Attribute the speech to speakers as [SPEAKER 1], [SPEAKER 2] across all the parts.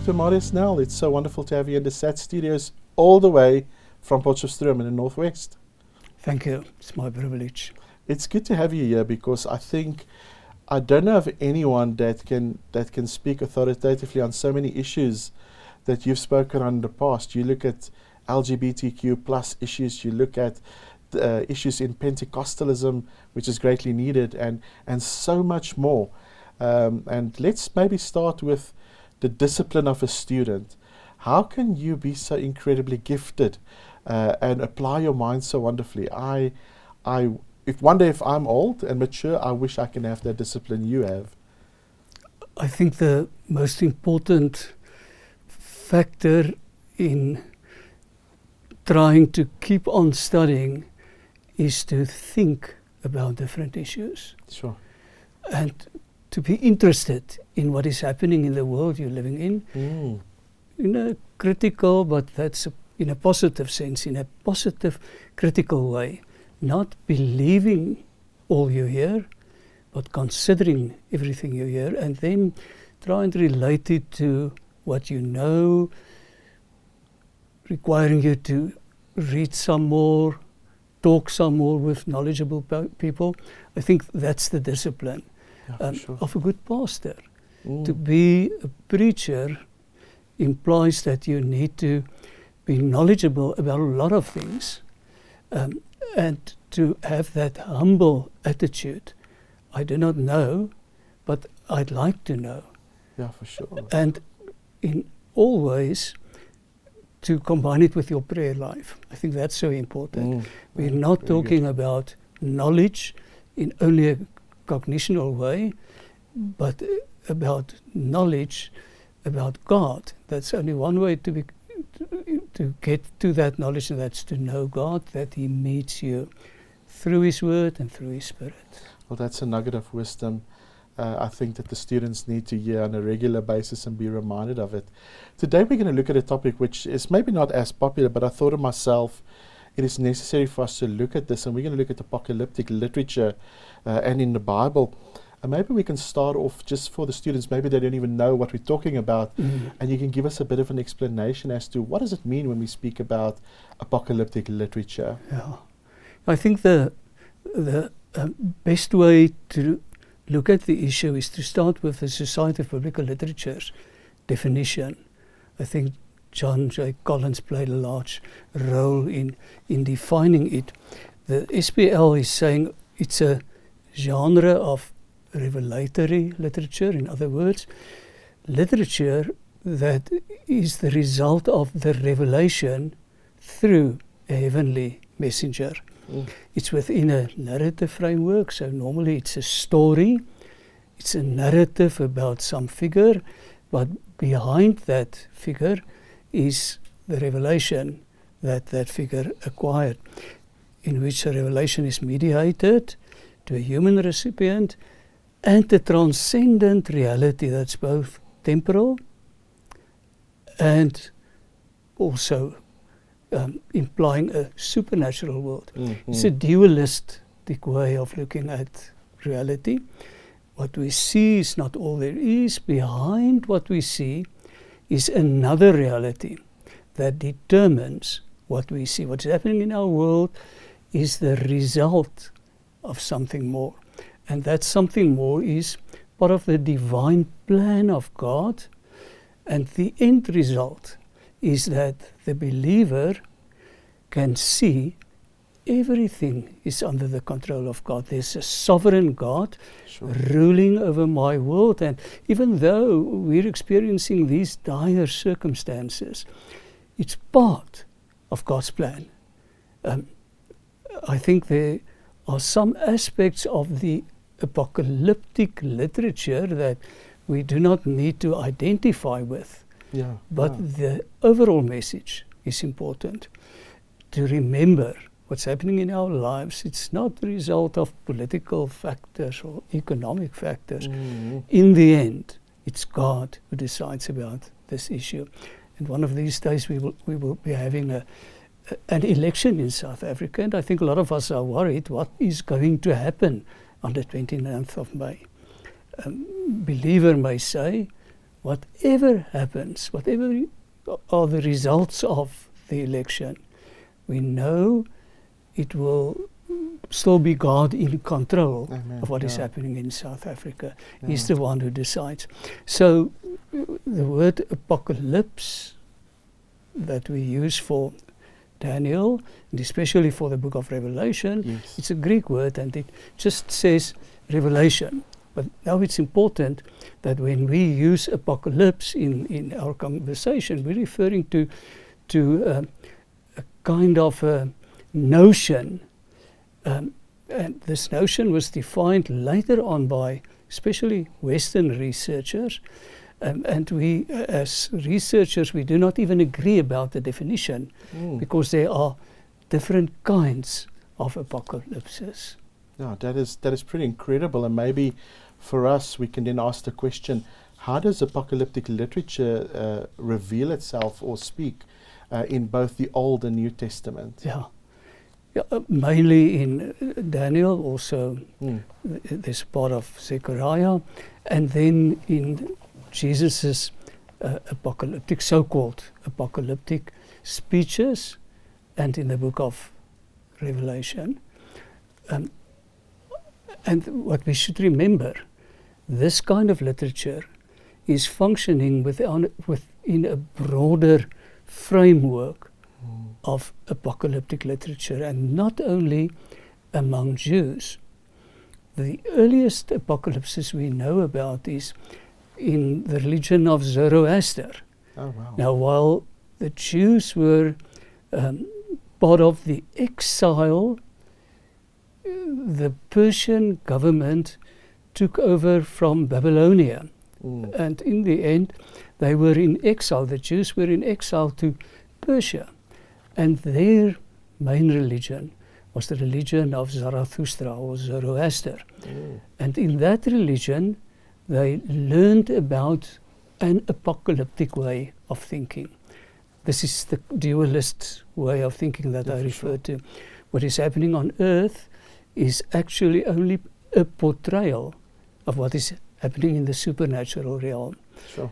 [SPEAKER 1] Dr. Marius Nel. It's so wonderful to have you in the SAT studios all the way from Potchefstroom in the northwest.
[SPEAKER 2] Thank you. It's my privilege.
[SPEAKER 1] It's good to have you here because I don't know of anyone that can speak authoritatively on so many issues that you've spoken on in the past. You look at LGBTQ plus issues, you look at issues in Pentecostalism, which is greatly needed, and so much more. And let's maybe start with the discipline of a student. How can you be so incredibly gifted and apply your mind so wonderfully? If one day I'm old and mature, I wish I can have that discipline you have.
[SPEAKER 2] I think the most important factor in trying to keep on studying is to think about different issues.
[SPEAKER 1] Sure.
[SPEAKER 2] And to be interested in what is happening in the world you're living in. In a critical, but that's in a positive sense, in a positive, critical way. Not believing all you hear, but considering everything you hear, and then try and relate it to what you know, requiring you to read some more, talk some more with knowledgeable people. I think that's the discipline of a good pastor. To be a preacher implies that you need to be knowledgeable about a lot of things, and to have that humble attitude. I do not know, but I'd like to know.
[SPEAKER 1] Yeah, for sure.
[SPEAKER 2] And in all ways, to combine it with your prayer life. I think that's so important. We're not talking about knowledge in only a cognitional way, but about knowledge about God. That's only one way to get to that knowledge, and that's to know God, that He meets you through His Word and through His Spirit.
[SPEAKER 1] Well, that's a nugget of wisdom I think that the students need to hear on a regular basis and be reminded of it. Today we're going to look at a topic which is maybe not as popular, but I thought of myself, it is necessary for us to look at this, and we're going to look at apocalyptic literature and in the Bible. And maybe we can start off just for the students, maybe they don't even know what we're talking about, and you can give us a bit of an explanation as to what does it mean when we speak about apocalyptic literature.
[SPEAKER 2] Yeah, I think the best way to look at the issue is to start with the Society of Biblical Literature's definition. I think John J. Collins played a large role in defining it. The SBL is saying it's a genre of revelatory literature, in other words, literature that is the result of the revelation through a heavenly messenger. It's within a narrative framework, so normally it's a story, it's a narrative about some figure, but behind that figure is the revelation that that figure acquired, in which a revelation is mediated to a human recipient and a transcendent reality that's both temporal and also implying a supernatural world. It's a dualistic way of looking at reality. What we see is not all there is. Behind what we see is another reality that determines what we see. What's happening in our world is the result of something more. And that something more is part of the divine plan of God. And the end result is that the believer can see everything is under the control of God. There's a sovereign God ruling over my world. And even though we're experiencing these dire circumstances, it's part of God's plan. I think there are some aspects of the apocalyptic literature that we do not need to identify with. But the overall message is important. To remember what's happening in our lives, it's not the result of political factors or economic factors. In the end, it's God who decides about this issue. And one of these days we will be having an election in South Africa, and I think a lot of us are worried what is going to happen on the 29th of May. A believer may say, whatever happens, whatever are the results of the election, we know it will still be God in control
[SPEAKER 1] Amen.
[SPEAKER 2] of what is
[SPEAKER 1] Yeah.
[SPEAKER 2] happening in South Africa.
[SPEAKER 1] Yeah.
[SPEAKER 2] He's the one who decides. So the word apocalypse that we use for Daniel, and especially for the book of Revelation,
[SPEAKER 1] Yes.
[SPEAKER 2] it's a Greek word and it just says revelation. But now it's important that when we use apocalypse in our conversation, we're referring to a kind of a notion. And this notion was defined later on by especially Western researchers. And we, as researchers, we do not even agree about the definition because there are different kinds of apocalypses.
[SPEAKER 1] Yeah, that is pretty incredible. And maybe for us, we can then ask the question, how does apocalyptic literature reveal itself or speak in both the Old and New Testament?
[SPEAKER 2] Yeah. Mainly in Daniel, also this part of Zechariah, and then in Jesus's apocalyptic, so-called apocalyptic speeches, and in the book of Revelation. And what we should remember, this kind of literature is functioning within a broader framework of apocalyptic literature, and not only among Jews. The earliest apocalypses we know about is in the religion of Zoroaster.
[SPEAKER 1] Oh, wow.
[SPEAKER 2] Now, while the Jews were part of the exile, the Persian government took over from Babylonia. And in the end, they were in exile. The Jews were in exile to Persia. And their main religion was the religion of Zarathustra or Zoroaster. And in that religion, they learned about an apocalyptic way of thinking. This is the dualist way of thinking that I refer to. What is happening on earth is actually only a portrayal of what is happening in the supernatural realm.
[SPEAKER 1] Sure.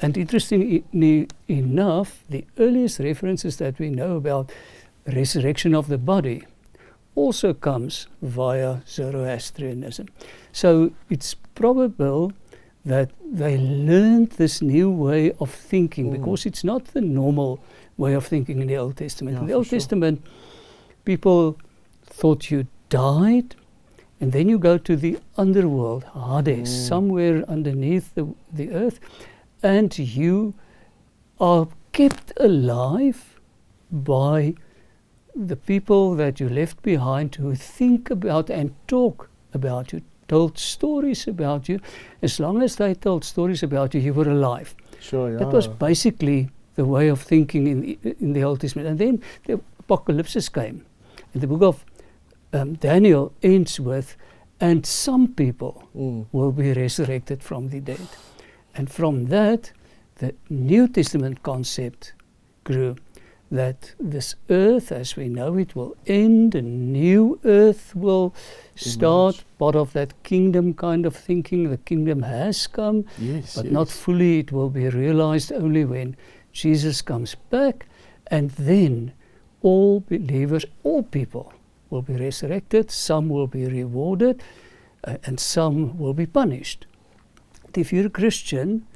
[SPEAKER 2] And interestingly enough, the earliest references that we know about resurrection of the body also comes via Zoroastrianism. So it's probable that they learned this new way of thinking because it's not the normal way of thinking in the Old Testament. In the Old Testament, people thought you died, and then you go to the underworld, Hades, somewhere underneath the earth, and you are kept alive by the people that you left behind who think about and talk about you, told stories about you. As long as they told stories about you, you were alive.
[SPEAKER 1] Sure, yeah.
[SPEAKER 2] That was basically the way of thinking in the Old Testament. And then the apocalypse came. And the book of Daniel ends with, and some people will be resurrected from the dead. And from that, the New Testament concept grew, that this earth, as we know it, will end, a new earth will start, part of that kingdom kind of thinking. The kingdom has come, but not fully. It will be realized only when Jesus comes back, and then all believers, all people will be resurrected. Some will be rewarded, and some will be punished. If you're a Christian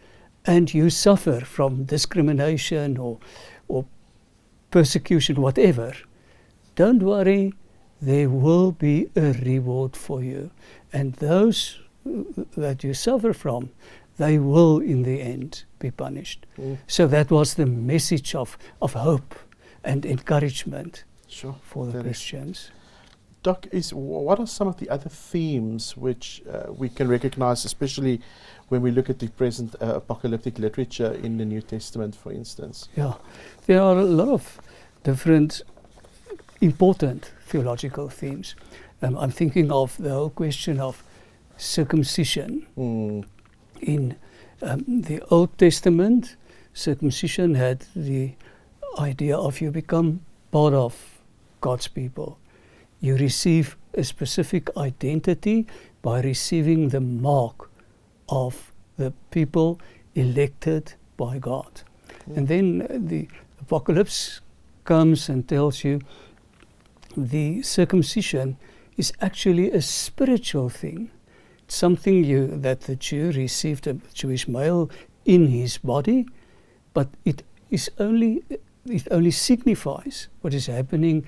[SPEAKER 2] and you suffer from discrimination or persecution, whatever, don't worry, there will be a reward for you. And those that you suffer from, they will in the end be punished. So that was the message of hope and encouragement for the Christians.
[SPEAKER 1] Doc, what are some of the other themes which we can recognize, especially when we look at the present apocalyptic literature in the New Testament, for instance?
[SPEAKER 2] Yeah, there are a lot of different important theological themes. I'm thinking of the whole question of circumcision. In the Old Testament, circumcision had the idea of you become part of God's people. You receive a specific identity by receiving the mark of the people elected by God. And then the Apocalypse comes and tells you the circumcision is actually a spiritual thing. It's something that the Jew received, a Jewish male, in his body, but it only signifies what is happening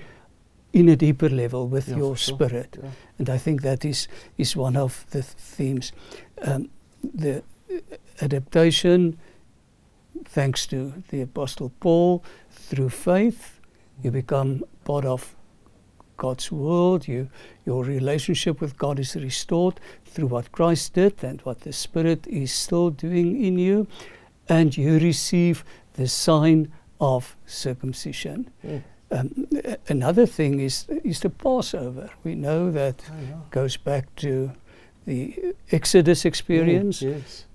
[SPEAKER 2] in a deeper level with your spirit.
[SPEAKER 1] Yeah.
[SPEAKER 2] And I think that is one of the themes. The adaptation, thanks to the Apostle Paul, through faith, you become part of God's world. Your relationship with God is restored through what Christ did and what the Spirit is still doing in you, and you receive the sign of circumcision. Another thing is the Passover. We know that goes back to the Exodus experience,
[SPEAKER 1] Yes.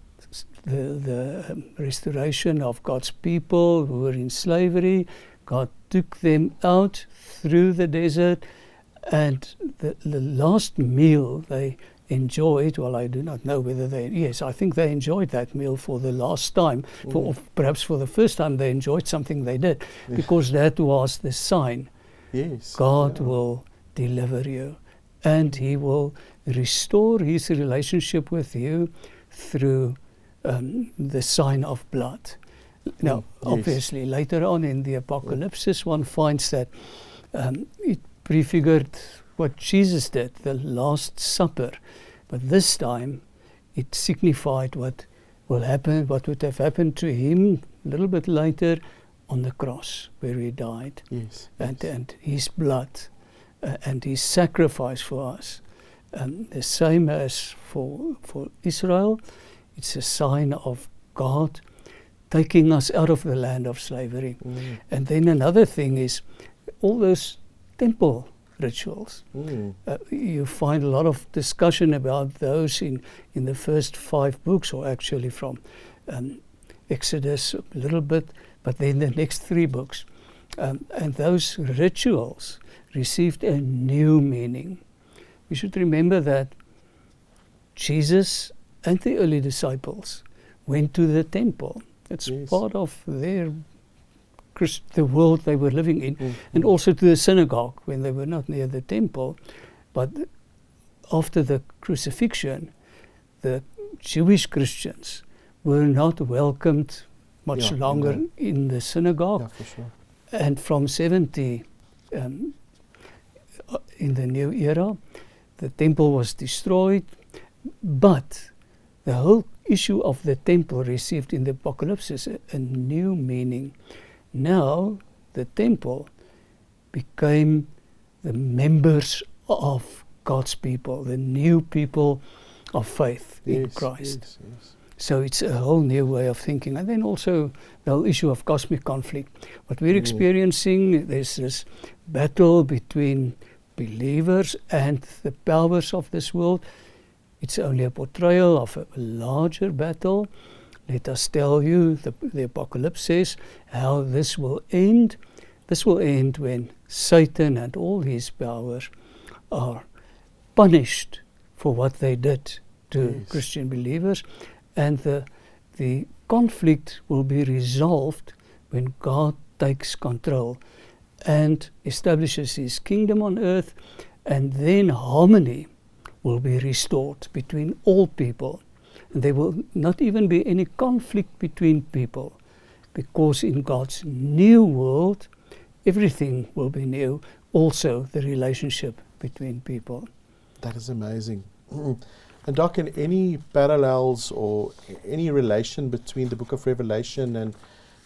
[SPEAKER 2] the restoration of God's people who were in slavery. God took them out through the desert, and the last meal they enjoyed, well, I do not know whether I think they enjoyed that meal for the last time, or perhaps for the first time they enjoyed something they did, because that was the sign.
[SPEAKER 1] Yes.
[SPEAKER 2] God will deliver you, and He will restore His relationship with you through the sign of blood. Now, obviously, later on in the Apocalypse, one finds that it prefigured what Jesus did, the Last Supper. But this time, it signified what will happen, what would have happened to Him a little bit later on the cross, where He died.
[SPEAKER 1] Yes.
[SPEAKER 2] And His blood and His sacrifice for us. The same as for Israel, it's a sign of God taking us out of the land of slavery. And then another thing is all those temple rituals. You find a lot of discussion about those in the first 5 books, or actually from Exodus a little bit, but then the next 3 books. And those rituals received a new meaning. We should remember that Jesus and the early disciples went to the temple. It's part of the world they were living in, and also to the synagogue when they were not near the temple. But after the crucifixion, the Jewish Christians were not welcomed much longer in the synagogue.
[SPEAKER 1] Yeah, for sure.
[SPEAKER 2] And from 70, in the new era, the temple was destroyed, but the whole issue of the temple received in the Apocalypse is a new meaning. Now, the temple became the members of God's people, the new people of faith in Christ. So it's a whole new way of thinking. And then also the whole issue of cosmic conflict. What we're experiencing, there's this battle between believers and the powers of this world. It's only a portrayal of a larger battle. Let us tell you, the Apocalypse says, how this will end. This will end when Satan and all his powers are punished for what they did to Christian believers. And the conflict will be resolved when God takes control and establishes His kingdom on earth, and then harmony will be restored between all people. And there will not even be any conflict between people, because in God's new world, everything will be new, also the relationship between people.
[SPEAKER 1] That is amazing. And Doc, any parallels or any relation between the book of Revelation and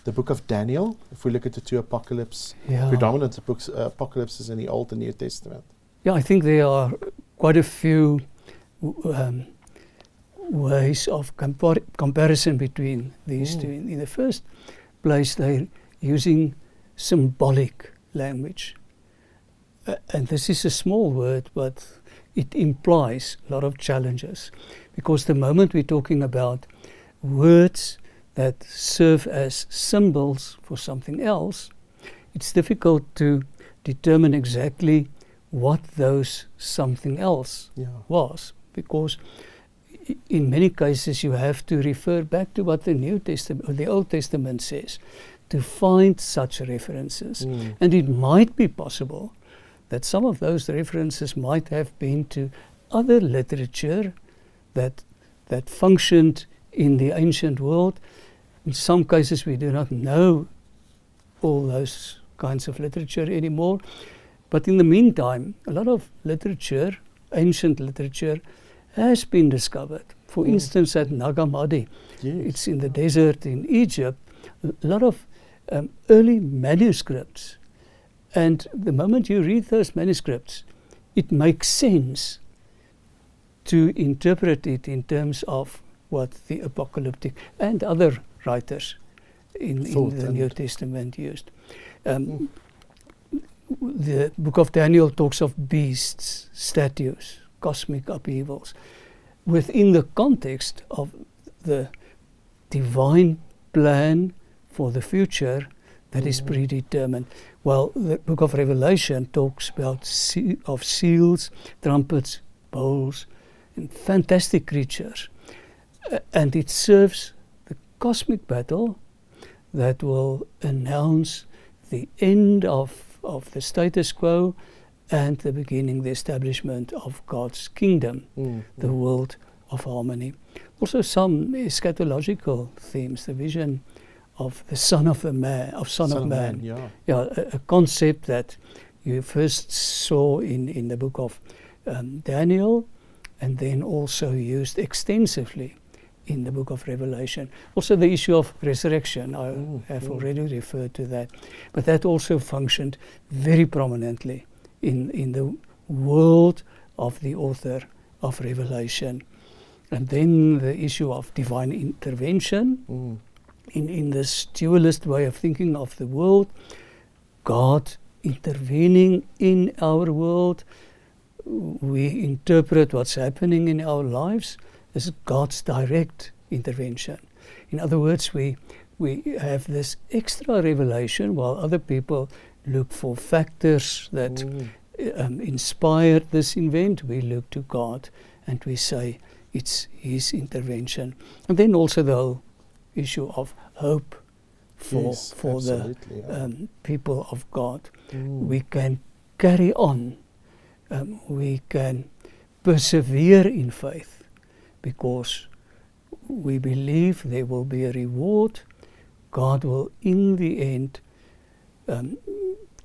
[SPEAKER 1] the book of Daniel, if we look at the 2 predominant books, apocalypses in the Old and New Testament?
[SPEAKER 2] Yeah, I think there are quite a few ways of comparison between these two. In the first place, they're using symbolic language. And this is a small word, but it implies a lot of challenges. Because the moment we're talking about words that serve as symbols for something else, it's difficult to determine exactly what those something else was. Because in many cases you have to refer back to what the New Testament or the Old Testament says to find such references. And it might be possible that some of those references might have been to other literature that functioned in the ancient world. In some cases we do not know all those kinds of literature anymore. But in the meantime, a lot of literature, ancient literature, has been discovered. For instance, at Nag Hammadi, it's in the desert in Egypt, a lot of early manuscripts. And the moment you read those manuscripts, it makes sense to interpret it in terms of what the Apocalyptic and other writers in the New Testament used. The book of Daniel talks of beasts, statues, cosmic upheavals, within the context of the divine plan for the future that is predetermined. While the book of Revelation talks about of seals, trumpets, bowls, and fantastic creatures. And it serves the cosmic battle that will announce the end of the status quo and the beginning, the establishment of God's kingdom, the world of harmony. Also some eschatological themes, the vision of the Son of Man, a concept that you first saw in the book of Daniel, and then also used extensively in the book of Revelation. Also the issue of resurrection, I have already referred to that, but that also functioned very prominently in the world of the author of Revelation. And then the issue of divine intervention, in this dualist way of thinking of the world, God intervening in our world. We interpret what's happening in our lives as God's direct intervention. In other words, we have this extra revelation while other people look for factors that inspired this event. We look to God and we say it's His intervention. And then also the whole issue of hope for the people of God. We can carry on. We can persevere in faith because we believe there will be a reward. God will in the end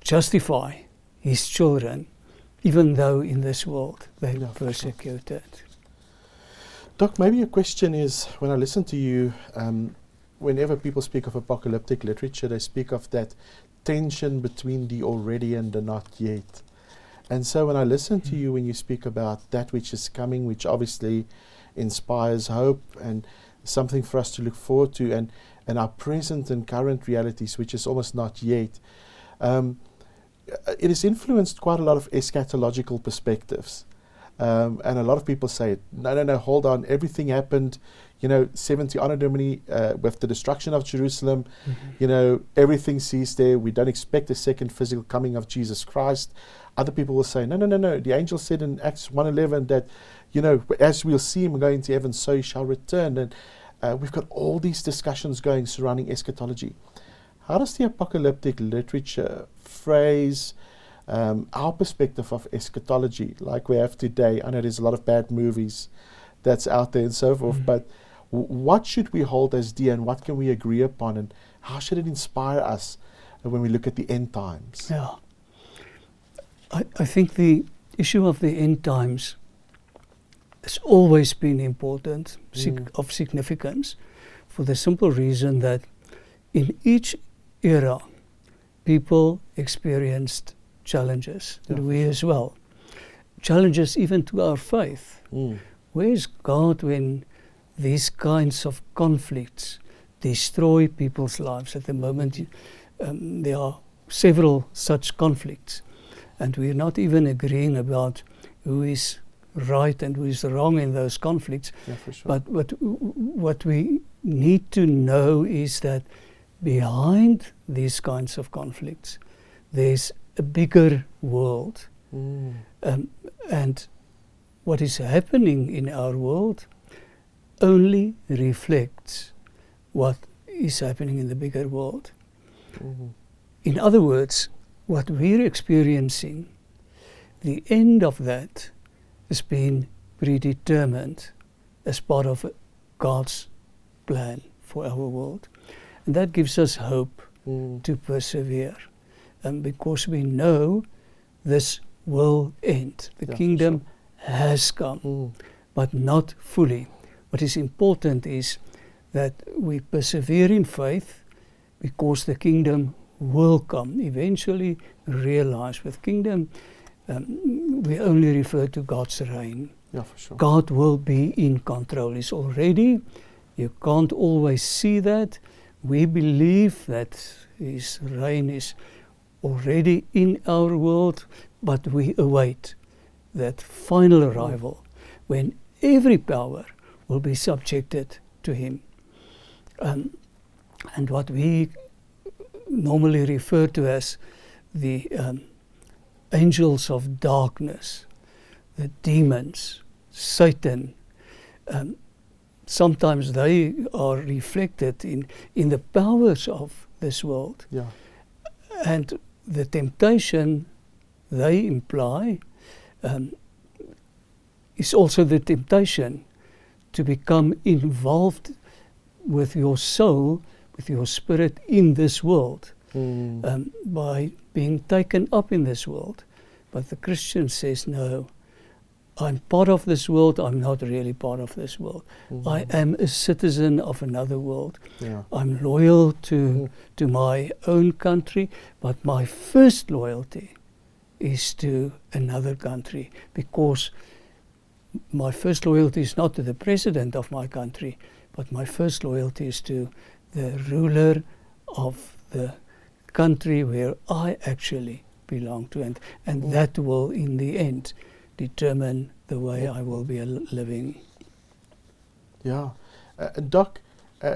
[SPEAKER 2] justify His children, even though in this world they are persecuted.
[SPEAKER 1] Doc, maybe a question is, when I listen to you, whenever people speak of apocalyptic literature, they speak of that tension between the already and the not yet. And so when I listen to you, when you speak about that which is coming, which obviously inspires hope and something for us to look forward to, and our present and current realities, which is almost not yet, it has influenced quite a lot of eschatological perspectives. And a lot of people say, no, hold on, everything happened, 70 Anno Domini, with the destruction of Jerusalem, everything ceased there. We don't expect a second physical coming of Jesus Christ. Other people will say, no. The angel said in Acts 1:11 that, as we'll see Him going to heaven, so He shall return. And we've got all these discussions going surrounding eschatology. How does the apocalyptic literature phrase our perspective of eschatology like we have today? I know there's a lot of bad movies that's out there and so forth, but what should we hold as dear and what can we agree upon, and how should it inspire us when we look at the end times?
[SPEAKER 2] Yeah. I think the issue of the end times has always been important, of significance, for the simple reason that in each era people experienced challenges, and we as well. Challenges even to our faith. Where is God when these kinds of conflicts destroy people's lives? At the moment, there are several such conflicts, and we're not even agreeing about who is right and who is wrong in those conflicts.
[SPEAKER 1] Yeah, for sure.
[SPEAKER 2] But what we need to know is that behind these kinds of conflicts, there's a bigger world. And what is happening in our world only reflects what is happening in the bigger world.
[SPEAKER 1] Mhm.
[SPEAKER 2] In other words, what we're experiencing, the end of that has been predetermined as part of God's plan for our world. And that gives us hope to persevere. And because we know this will end. The kingdom has come, but not fully. What is important is that we persevere in faith because the kingdom will come. Eventually realize with kingdom, we only refer to God's reign.
[SPEAKER 1] Yeah, for sure.
[SPEAKER 2] God will be in control. He's already. You can't always see that. We believe that His reign is already in our world, but we await that final arrival when every power will be subjected to Him. And what we normally refer to as the angels of darkness, the demons, Satan, sometimes they are reflected in the powers of this world.
[SPEAKER 1] Yeah.
[SPEAKER 2] And the temptation they imply is also the temptation to become involved with your soul, with your spirit in this world, by being taken up in this world. But the Christian says, no, I'm part of this world, I'm not really part of this world. I am a citizen of another world.
[SPEAKER 1] Yeah.
[SPEAKER 2] I'm loyal to my own country, but my first loyalty is to another country, because my first loyalty is not to the president of my country, but my first loyalty is to the ruler of the country where I actually belong to, and that will in the end determine the way I will be living.
[SPEAKER 1] Yeah. Doc,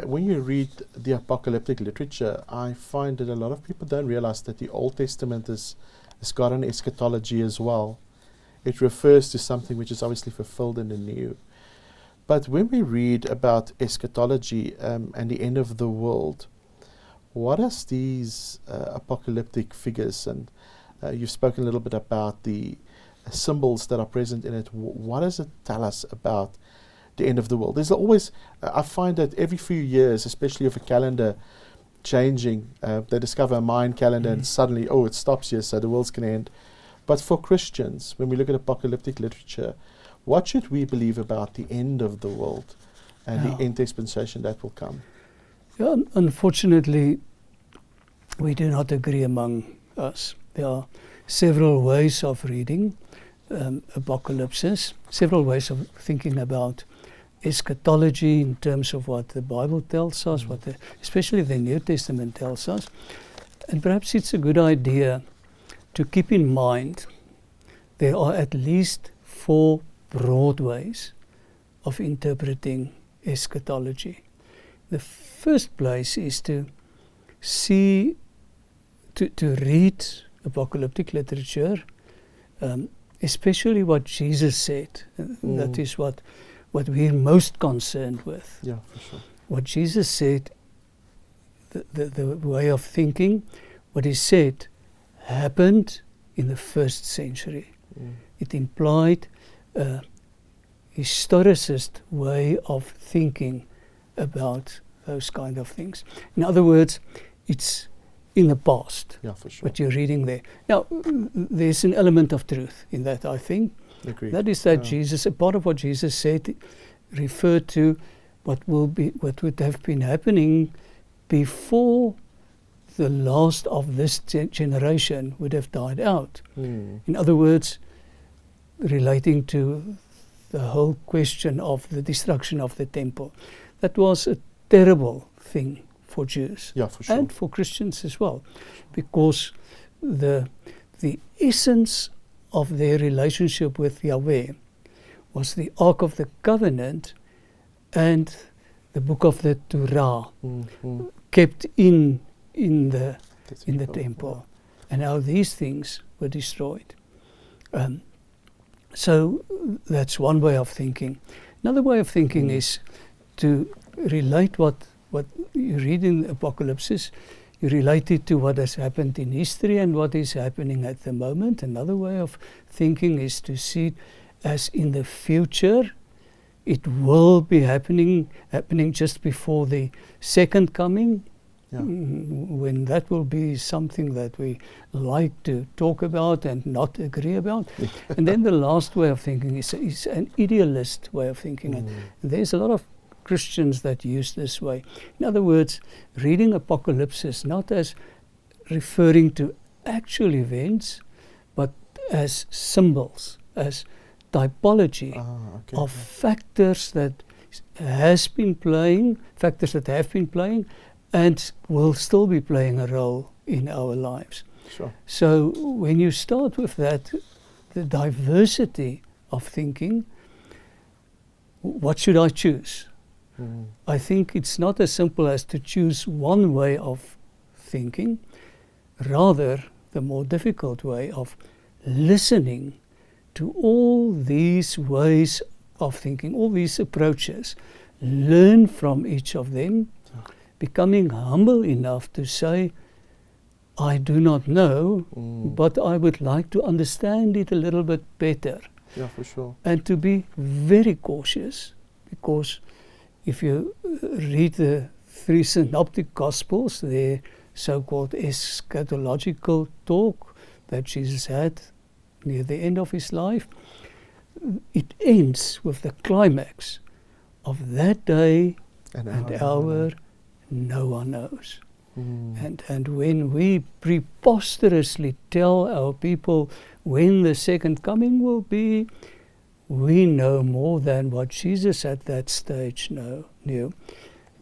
[SPEAKER 1] when you read the apocalyptic literature, I find that a lot of people don't realize that the Old Testament has got an eschatology as well. It refers to something which is obviously fulfilled in the new. But when we read about eschatology and the end of the world, what are these apocalyptic figures? And you've spoken a little bit about the symbols that are present in it. What does it tell us about the end of the world? There's always, I find that every few years, especially with a calendar changing, they discover a Mayan calendar and suddenly, it stops here, so the world's going to end. But for Christians, when we look at apocalyptic literature, what should we believe about the end of the world and the end dispensation that will come?
[SPEAKER 2] Yeah, unfortunately, we do not agree among us. There are several ways of reading apocalypses, several ways of thinking about eschatology in terms of what the Bible tells us, what especially the New Testament tells us. And perhaps it's a good idea to keep in mind there are at least 4 broad ways of interpreting eschatology. The first place is to see, to read apocalyptic literature, especially what Jesus said. That is what we're most concerned with.
[SPEAKER 1] Yeah, for sure.
[SPEAKER 2] What Jesus said, the way of thinking, what He said happened in the 1st century. It implied a historicist way of thinking about those kind of things. In other words, it's in the past,
[SPEAKER 1] for sure.
[SPEAKER 2] what you're reading there. Now, there's an element of truth in that, I think.
[SPEAKER 1] Agreed.
[SPEAKER 2] That is that Jesus, a part of what Jesus said, referred to what would have been happening before the last of this generation would have died out. In other words, relating to the whole question of the destruction of the temple. That was a terrible thing for Jews,
[SPEAKER 1] for sure.
[SPEAKER 2] and for Christians as well, because the essence of their relationship with Yahweh was the Ark of the Covenant and the book of the Torah, kept in the temple, and how these things were destroyed. So that's one way of thinking. Another way of thinking is to relate what you read in Apocalypse, you relate it to what has happened in history and what is happening at the moment. Another way of thinking is to see it as in the future. It will be happening just before the second coming, when that will be something that we like to talk about and not agree about. And then the last way of thinking is an idealist way of thinking. And there's a lot of Christians that use this way. In other words, reading Apocalypse not as referring to actual events, but as symbols, as typology of factors that have been playing and will still be playing a role in our lives.
[SPEAKER 1] Sure.
[SPEAKER 2] So when you start with that, the diversity of thinking, what should I choose? I think it's not as simple as to choose one way of thinking, rather the more difficult way of listening to all these ways of thinking, all these approaches, learn from each of them, becoming humble enough to say, I do not know, but I would like to understand it a little bit better.
[SPEAKER 1] Yeah, for sure.
[SPEAKER 2] And to be very cautious, because if you read the 3 synoptic gospels, their so-called eschatological talk that Jesus had near the end of his life, it ends with the climax of that day and hour no one knows. And when we preposterously tell our people when the second coming will be, we know more than what Jesus at that stage knew.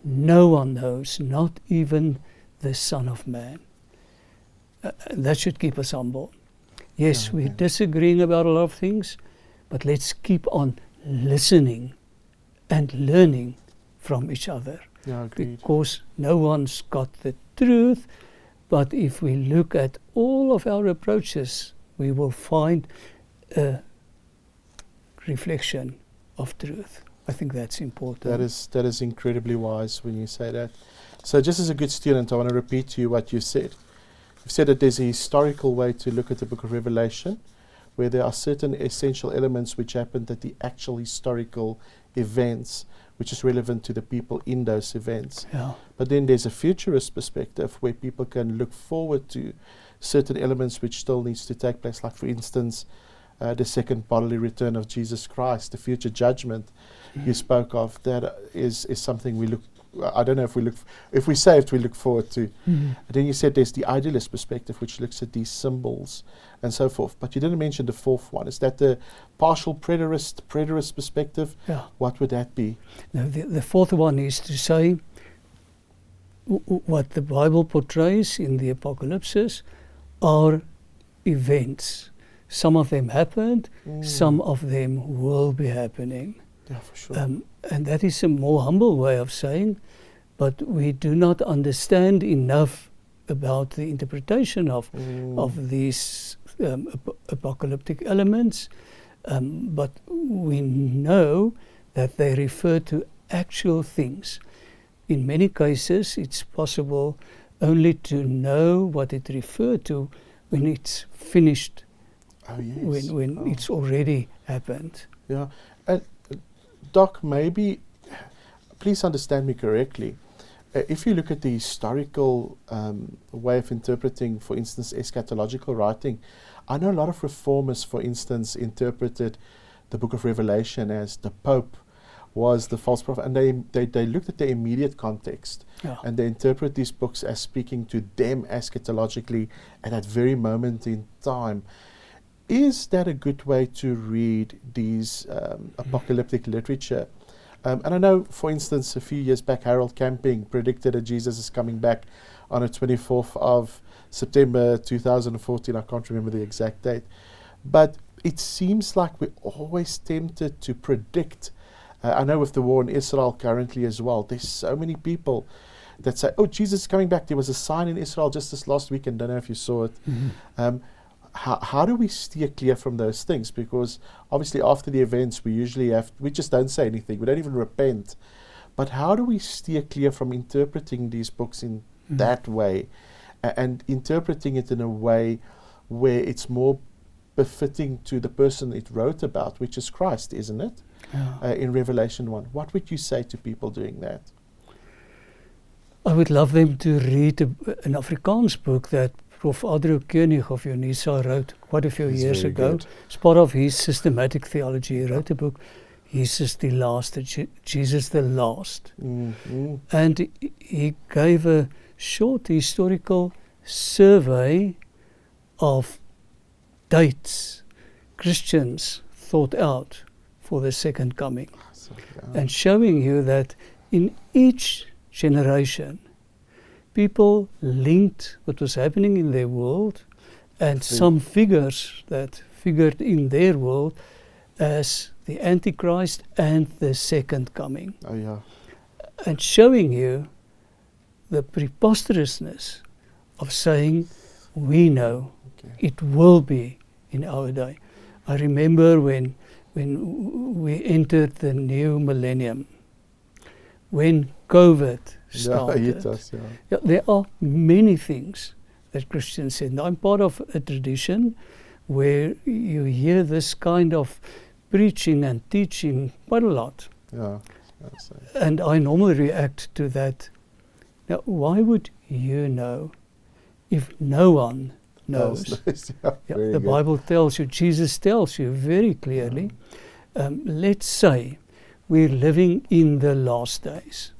[SPEAKER 2] No one knows, not even the Son of Man. That should keep us humble. Yes, we're disagreeing about a lot of things, but let's keep on listening and learning from each other.
[SPEAKER 1] Yeah, agreed.
[SPEAKER 2] Because no one's got the truth, but if we look at all of our approaches, we will find a reflection of truth. I think that's important.
[SPEAKER 1] That is incredibly wise when you say that. So just as a good student, I want to repeat to you what you said. You've said that there's a historical way to look at the book of Revelation, where there are certain essential elements which happened at the actual historical events, which is relevant to the people in those events.
[SPEAKER 2] Yeah.
[SPEAKER 1] But then there's a futurist perspective where people can look forward to certain elements which still needs to take place, like for instance, the second bodily return of Jesus Christ, the future judgment you spoke of. That is something we look, I don't know if we're saved, we look forward to. And then you said there's the idealist perspective, which looks at these symbols and so forth. But you didn't mention the fourth one. Is that the partial preterist perspective?
[SPEAKER 2] Yeah.
[SPEAKER 1] What would that be?
[SPEAKER 2] No, the fourth one is to say what the Bible portrays in the Apocalypse are events. Some of them happened, some of them will be happening.
[SPEAKER 1] Yeah, for sure.
[SPEAKER 2] And that is a more humble way of saying, but we do not understand enough about the interpretation of these apocalyptic elements, but we know that they refer to actual things. In many cases, it's possible only to know what it referred to when it's finished.
[SPEAKER 1] Oh, yes.
[SPEAKER 2] When it's already happened.
[SPEAKER 1] Yeah. And Doc, maybe, please understand me correctly. If you look at the historical way of interpreting, for instance, eschatological writing, I know a lot of reformers, for instance, interpreted the book of Revelation as the Pope was the false prophet, and they looked at the immediate context, and they interpret these books as speaking to them eschatologically at that very moment in time. Is that a good way to read these apocalyptic literature? And I know, for instance, a few years back, Harold Camping predicted that Jesus is coming back on the 24th of September 2014. I can't remember the exact date. But it seems like we're always tempted to predict. I know with the war in Israel currently as well, there's so many people that say, oh, Jesus is coming back. There was a sign in Israel just this last weekend. Don't know if you saw it. How do we steer clear from those things? Because obviously after the events we just don't say anything. We don't even repent. But how do we steer clear from interpreting these books in that way, and interpreting it in a way where it's more befitting to the person it wrote about, which is Christ, isn't it? In Revelation 1. What would you say to people doing that?
[SPEAKER 2] I would love them to read an Afrikaans book that Prof. Koenig of UNISA wrote quite a few years ago.
[SPEAKER 1] Good.
[SPEAKER 2] It's part of his systematic theology. He wrote a book, Jesus the Last, Jesus the Last. And he gave a short historical survey of dates Christians thought out for the second coming. And showing you that in each generation, people linked what was happening in their world and some figures that figured in their world as the Antichrist and the second coming. And showing you the preposterousness of saying, we know it will be in our day. I remember when we entered the new millennium, when COVID started. There are many things that Christians said. Now, I'm part of a tradition where you hear this kind of preaching and teaching quite a lot. And I normally react to that. Now, why would you know if no one knows? The Bible tells you, Jesus tells you very clearly, let's say we're living in the last days.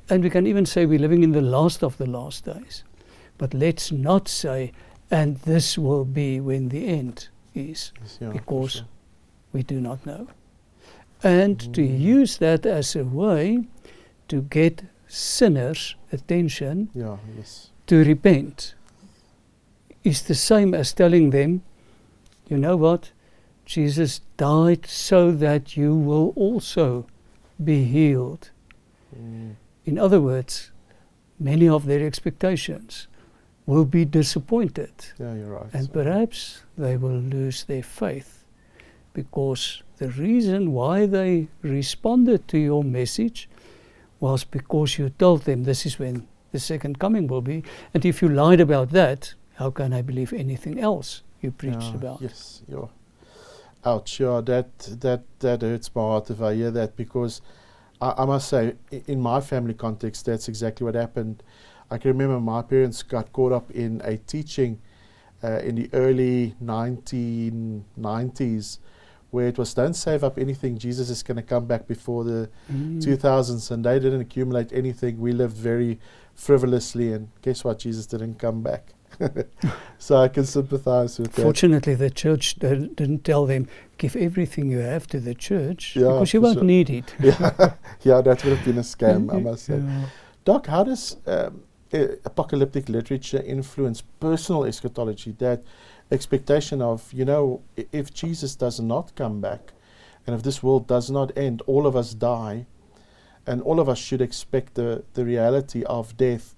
[SPEAKER 2] And we can even say we're living in the last of the last days. But let's not say, and this will be when the end is, because we do not know. And to use that as a way to get sinners' attention to repent is the same as telling them, you know what, Jesus died so that you will also be healed. In other words, many of their expectations will be disappointed. And perhaps they will lose their faith, because the reason why they responded to your message was because you told them this is when the second coming will be. And if you lied about that, how can I believe anything else you preached about?
[SPEAKER 1] Ouch, that hurts my heart if I hear that, because I must say, in my family context, that's exactly what happened. I can remember my parents got caught up in a teaching in the early 1990s, where it was, don't save up anything, Jesus is going to come back before the 2000s, and they didn't accumulate anything. We lived very frivolously, and guess what? Jesus didn't come back. So I can sympathize with that.
[SPEAKER 2] Fortunately, the church didn't tell them, give everything you have to the church, because you won't need it.
[SPEAKER 1] That would have been a scam, I must say. Doc, how does apocalyptic literature influence personal eschatology, that expectation of, if Jesus does not come back, and if this world does not end, all of us die, and all of us should expect the reality of death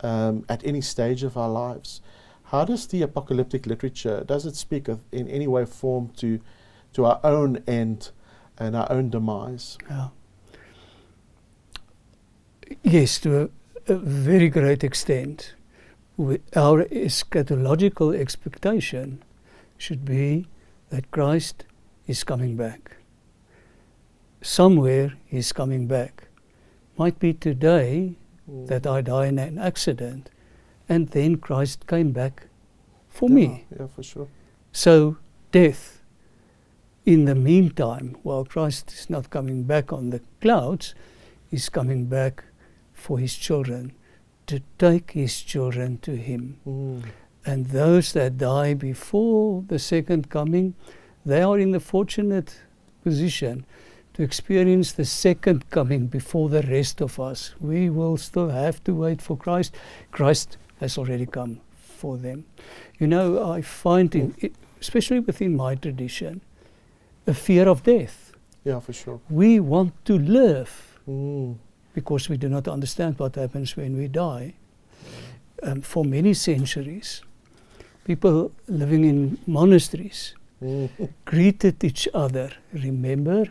[SPEAKER 1] at any stage of our lives. How does the apocalyptic literature, does it speak in any way, form to our own end and our own demise?
[SPEAKER 2] Yes, to a very great extent. Our eschatological expectation should be that Christ is coming back. Somewhere he's coming back. Might be today that I die in an accident, and then Christ came back for me.
[SPEAKER 1] For sure.
[SPEAKER 2] So death, in the meantime, while Christ is not coming back on the clouds, is coming back for his children, to take his children to him. And those that die before the second coming, they are in the fortunate position to experience the second coming before the rest of us. We will still have to wait for Christ. Christ has already come for them. I find, especially within my tradition, a fear of death.
[SPEAKER 1] For sure.
[SPEAKER 2] We want to live because we do not understand what happens when we die. For many centuries, people living in monasteries greeted each other, remember,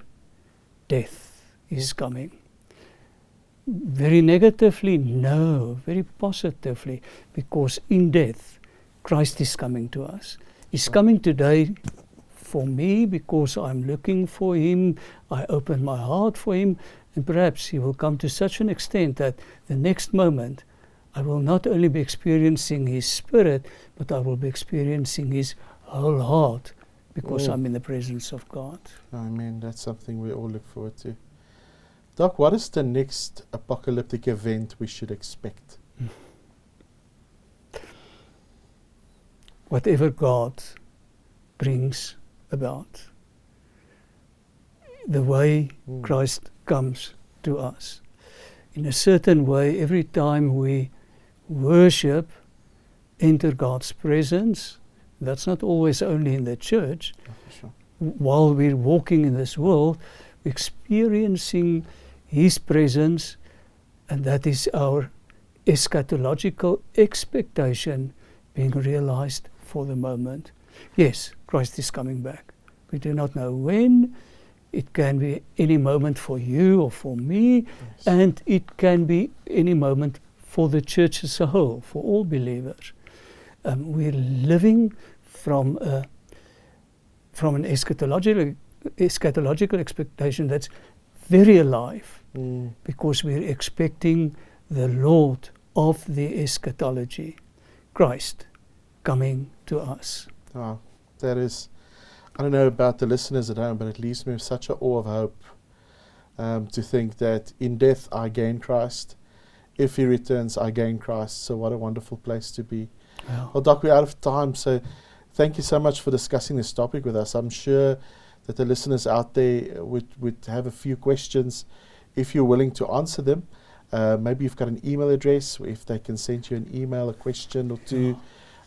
[SPEAKER 2] death is coming. very negatively? No, very positively, because in death, Christ is coming to us. He's coming today for me because I'm looking for Him, I open my heart for Him, and perhaps He will come to such an extent that the next moment I will not only be experiencing His Spirit, but I will be experiencing His whole heart, because I'm in the presence of God.
[SPEAKER 1] Amen. That's something we all look forward to. Doc, what is the next apocalyptic event we should expect?
[SPEAKER 2] Whatever God brings about. The way Christ comes to us. In a certain way, every time we worship, enter God's presence, that's not always only in the church.
[SPEAKER 1] Sure.
[SPEAKER 2] While we're walking in this world, we're experiencing His presence, and that is our eschatological expectation being realized for the moment. Yes, Christ is coming back. We do not know when. It can be any moment for you or for me, yes. And it can be any moment for the church as a whole, for all believers. We're living from an eschatological expectation that's very alive, because we're expecting the Lord of the eschatology, Christ, coming to us.
[SPEAKER 1] Wow, that is, I don't know about the listeners at home, but it leaves me with such an awe of hope to think that in death I gain Christ. If He returns, I gain Christ. So what a wonderful place to be.
[SPEAKER 2] Wow.
[SPEAKER 1] Well, Doc, we're out of time, so thank you so much for discussing this topic with us. I'm sure that the listeners out there would have a few questions if you're willing to answer them. Maybe you've got an email address, if they can send you an email, a question or two.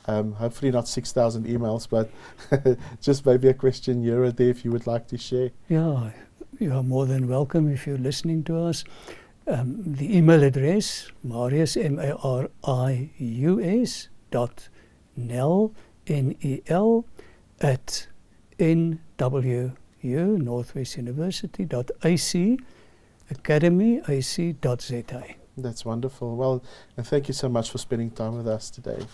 [SPEAKER 1] Hopefully not 6,000 emails, but just maybe a question here or there if you would like to share.
[SPEAKER 2] Yeah, you are more than welcome if you're listening to us. The email address, Marius, Marius, .nel, N-E-L, at NWU, Northwest University, .ac, Academy, ac.za.
[SPEAKER 1] That's wonderful. Well, and thank you so much for spending time with us today.